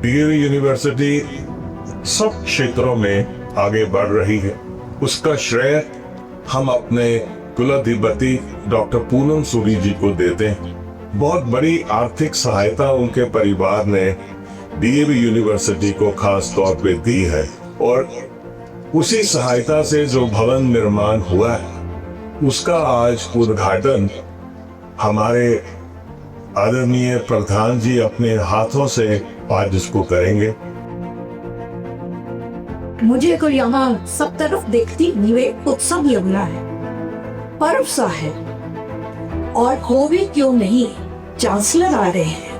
DAV university सब क्षेत्रों में आगे बढ़ रही है। उसका श्रेय हम अपने कुलाधिपति डॉक्टर पूनम सूरी जी को देते हैं। बहुत बड़ी आर्थिक सहायता उनके परिवार ने डीएवी यूनिवर्सिटी को खास तौर पे दी है और उसी सहायता से जो भवन निर्माण हुआ है उसका आज उद्घाटन हमारे आदरणीय प्रधान जी अपने हाथों से आज इसको करेंगे। मुझे को यहाँ सब तरफ देखती हुए उत्सव लग रहा है, पर्व सा है। और हो भी क्यों नहीं, चांसलर आ रहे हैं।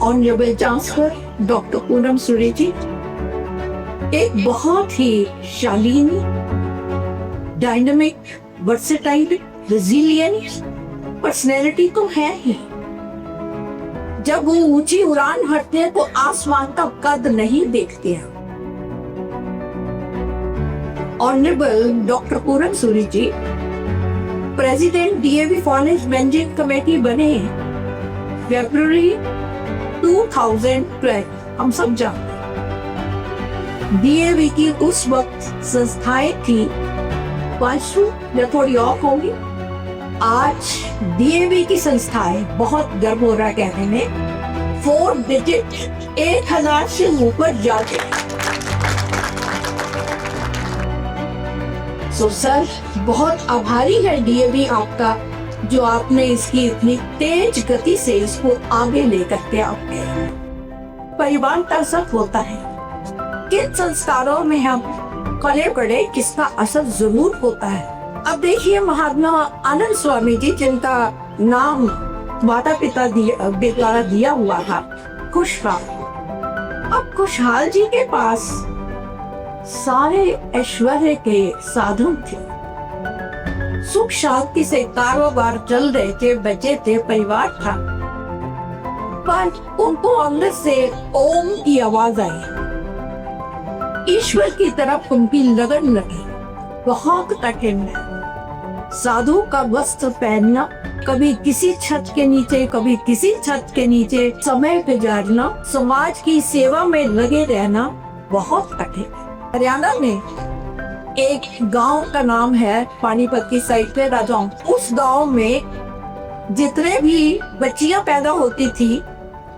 Honourable chancellor doctor Poonam Suri ji एक बहुत ही शालीन, डायनामिक, वर्सेटाइल, रेजिलिएंट पर्सनैलिटी तो है ही। जब वो ऊंची उड़ान भरते हैं तो आसमान का कद नहीं देखते हैं। Honourable doctor Poonam Suri ji president DAV college managing committee बने फरवरी 2012। हम सब जानते हैं डीएवी की उस वक्त संस्थाएं थी 500 या थोड़ी और होंगी। आज डीएवी की संस्थाएं, बहुत गर्व हो रहा है कहने में, 4 डिजिट 1000 से ऊपर जाते। सो सर, बहुत आभारी है डीएवी आपका, जो आपने इसकी इतनी तेज गति से इसको आगे लेकर के आपके परिवार का असर होता है। किन संस्कारों में हम खड़े खड़े किसका असर जरूर होता है। अब देखिए महात्मा आनंद स्वामी जी, जिनका नाम माता पिता द्वारा दिया हुआ था खुशहाल, अब खुशहाल जी के पास सारे ऐश्वर्य के साधन थे, सुख शांति से कारोबार चल रहे थे, बचे थे, परिवार था, पर उनको अंदर से ओम की आवाज आई। ईश्वर की तरफ उनकी लगन लगी। बहुत कठिन है साधु का वस्त्र पहनना, कभी किसी छत के नीचे, कभी किसी छत के नीचे समय गुजारना, समाज की सेवा में लगे रहना बहुत कठिन है। हरियाणा में एक गांव का नाम है पानीपत की साइड पे राजौंग। उस गांव में जितने भी बच्चियां पैदा होती थी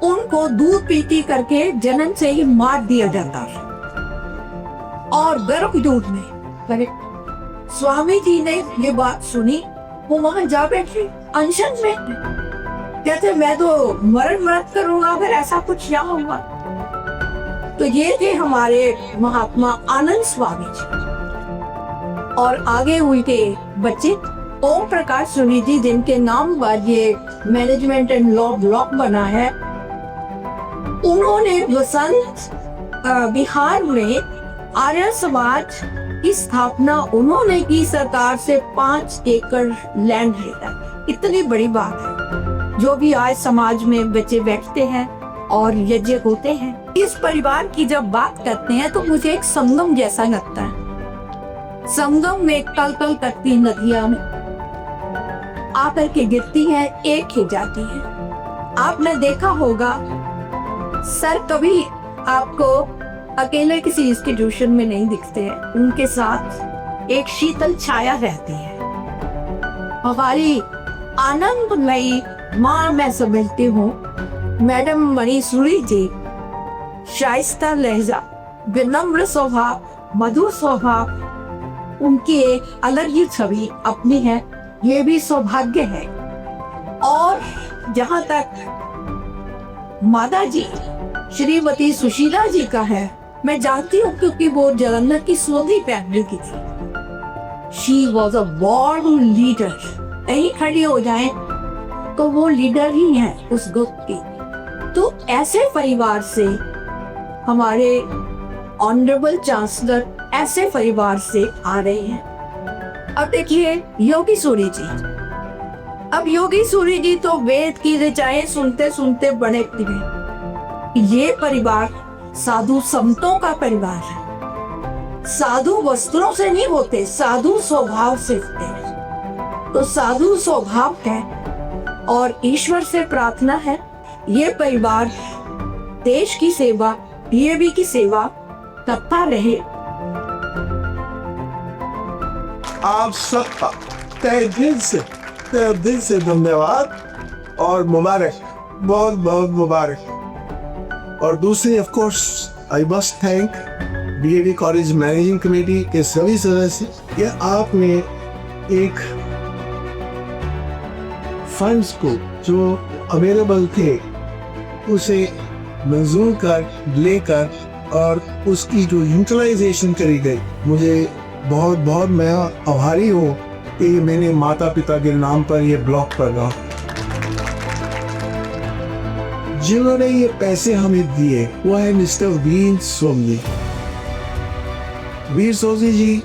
उनको दूध पीती करके जन्म से ही मार दिया जाता और गर्भ दूध में। स्वामी जी ने ये बात सुनी, वो वहां जा बैठे अनशन में, कहते मैं तो मरण व्रत करूंगा अगर ऐसा कुछ यहाँ हुआ। तो ये थे हमारे महात्मा आनंद स्वामी जी। और आगे उनके बच्चे ओम प्रकाश सूरी जी, जिनके नाम पर ये मैनेजमेंट एंड लॉ ब्लॉक बना है, उन्होंने बसंत बिहार में आर्य समाज की स्थापना उन्होंने की। सरकार से 5 एकड़ लैंड लेकर, इतनी बड़ी बात है। जो भी आज समाज में बच्चे बैठते हैं और यज्ञ होते हैं, इस परिवार की जब बात करते हैं तो मुझे एक संगम जैसा लगता है। संगम में कल कल करती नदियां आकर के गिरती हैं, एक ही जाती है। आपने देखा होगा सर, कभी आपको अकेले किसी इंस्टीट्यूशन में नहीं दिखते हैं, उनके साथ एक शीतल छाया रहती है। हमारी आनंदमयी माँ मैं समझती हूँ मैडम मणि सूरी जी, शाइस्ता लहजा, विनम्र स्वभाव, मधुर स्वभाव, उनकी एक अलग ही छवि अपनी है। ये भी सौभाग्य है। और जहाँ तक माता जी श्रीमती सुशीला जी का है, मैं जानती हूँ क्योंकि वो जलंधर की सोधी फैमिली की थी। She was a born leader. कहीं खड़ी हो जाए तो वो लीडर ही है उस ग्रुप की। तो ऐसे परिवार से हमारे ऑनरेबल चांसलर ऐसे परिवार से आ रहे हैं। अब देखिए योगी सूरी जी। अब योगी सूरी जी तो वेद की ऋचाएं सुनते सुनते बड़े थे। ये परिवार साधु संतों का परिवार है। साधु वस्त्रों से नहीं होते, साधु स्वभाव से होते हैं। तो साधु स्वभाव है और ईश्वर से प्रार्थना है ये परिवार देश की सेवा, डीएवी की सेवा करता रहे। आप सबका तहे दिल से धन्यवाद और मुबारक, बहुत बहुत मुबारक। और दूसरी of course I must thank DAV college managing committee के सभी सदस्य कि आपने एक फंड्स को जो अवेलेबल थे उसे मंजूर कर लेकर और उसकी जो यूटिलाइजेशन करी गई, मुझे बहुत बहुत मैं आभारी हूँ कि मैंने माता पिता के नाम पर ये ब्लॉक कर रहा। जिन्होंने ये पैसे हमें दिए वो है मिस्टर वीर सोनी। वीर सोनी जी,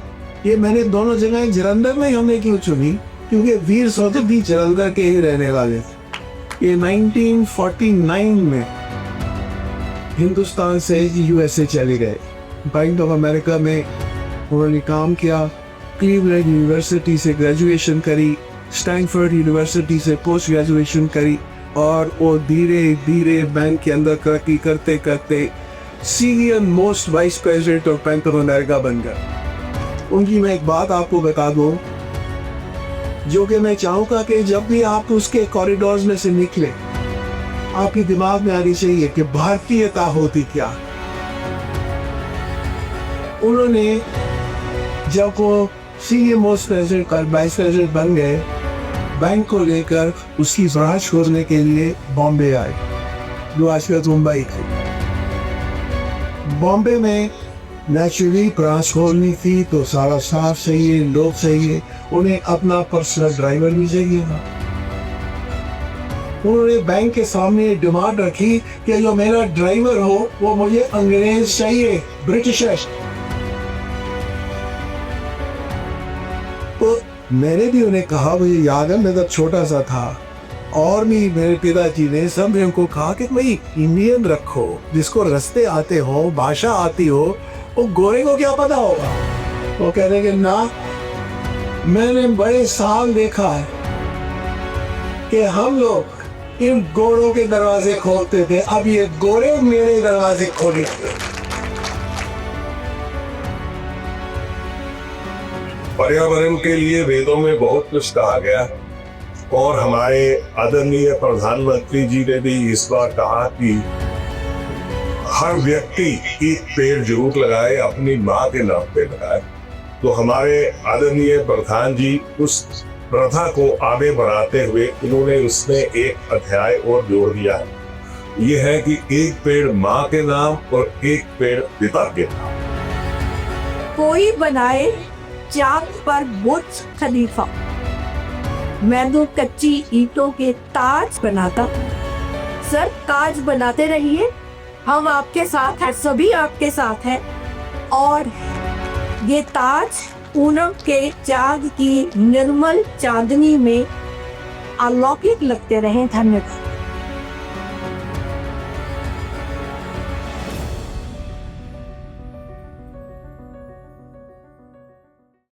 ये मैंने दोनों जगह जलंधर में हमने क्यों चुनी, क्योंकि वीर सोनी भी जलंधर के ही रहने वाले थे। ये 1949 में हिंदुस्तान से यूएसए चले गए। बैंक ऑफ अमेरिका में उन्होंने काम किया, क्लीवलैंड यूनिवर्सिटी से ग्रेजुएशन करी, स्टैनफोर्ड यूनिवर्सिटी से पोस्ट ग्रेजुएशन करी और वो धीरे धीरे बैंक के अंदर तरक्की करते करते senior most vice president of bank of America बन गए। उनकी मैं एक बात आपको बता दूं, जो कि मैं चाहूँगा कि जब भी आप उसके कॉरिडोर्स में से निकले आपके दिमाग में आनी चाहिए कि भारतीयता होती क्या। उन्होंने जब वो सीनियर मोस्ट प्रेसिडेंट और वाइस प्रेसिडेंट बन गए, बैंक को लेकर उसकी ब्रांच खोलने के लिए बॉम्बे आए, जो आजकल मुंबई थी। बॉम्बे में नेचुरली ब्रांच खोलनी थी तो सारा स्टाफ चाहिए, लोग चाहिए, उन्हें अपना पर्सनल ड्राइवर भी चाहिए था। उन्होंने बैंक के सामने डिमांड रखी कि जो मेरा ड्राइवर हो वो मुझे अंग्रेज चाहिए, ब्रिटिशर। तो मैंने भी उन्हें कहा, मुझे याद है मैं जब छोटा सा था और भी मेरे पिताजी ने सब मेरे को कहा कि भाई इंडियन रखो, जिसको रास्ते आते हो, भाषा आती हो, वो गोरे को क्या पता होगा। वो कह रहे कि ना, मैंने बड़े साल देखा है कि हम लोग इन गोरों के दरवाजे खोलते थे, अब ये गोरे मेरे दरवाजे खोलेंगे। पर्यावरण के लिए वेदों में बहुत कुछ कहा गया और हमारे आदरणीय प्रधानमंत्री जी ने भी इस बार कहा कि हर व्यक्ति एक पेड़ जरूर लगाए, अपनी माँ के नाम पे लगाए। तो हमारे आदरणीय प्रधान जी उस प्रथा को आगे बढ़ाते हुए उन्होंने उसमें एक अध्याय और जोड़ दिया है। ये है कि एक पेड़ माँ के नाम और एक पेड़ पिता के नाम। कोई बनाए चांद पर बुर्ज खलीफा, मैं तो कच्ची ईंटों के ताज बनाता। सर, ताज बनाते रहिए, हम आपके साथ हैं, सभी आपके साथ हैं। और ये ताज पूनम के चांद की निर्मल चांदनी में अलौकिक लगते रहे। धन्यवाद।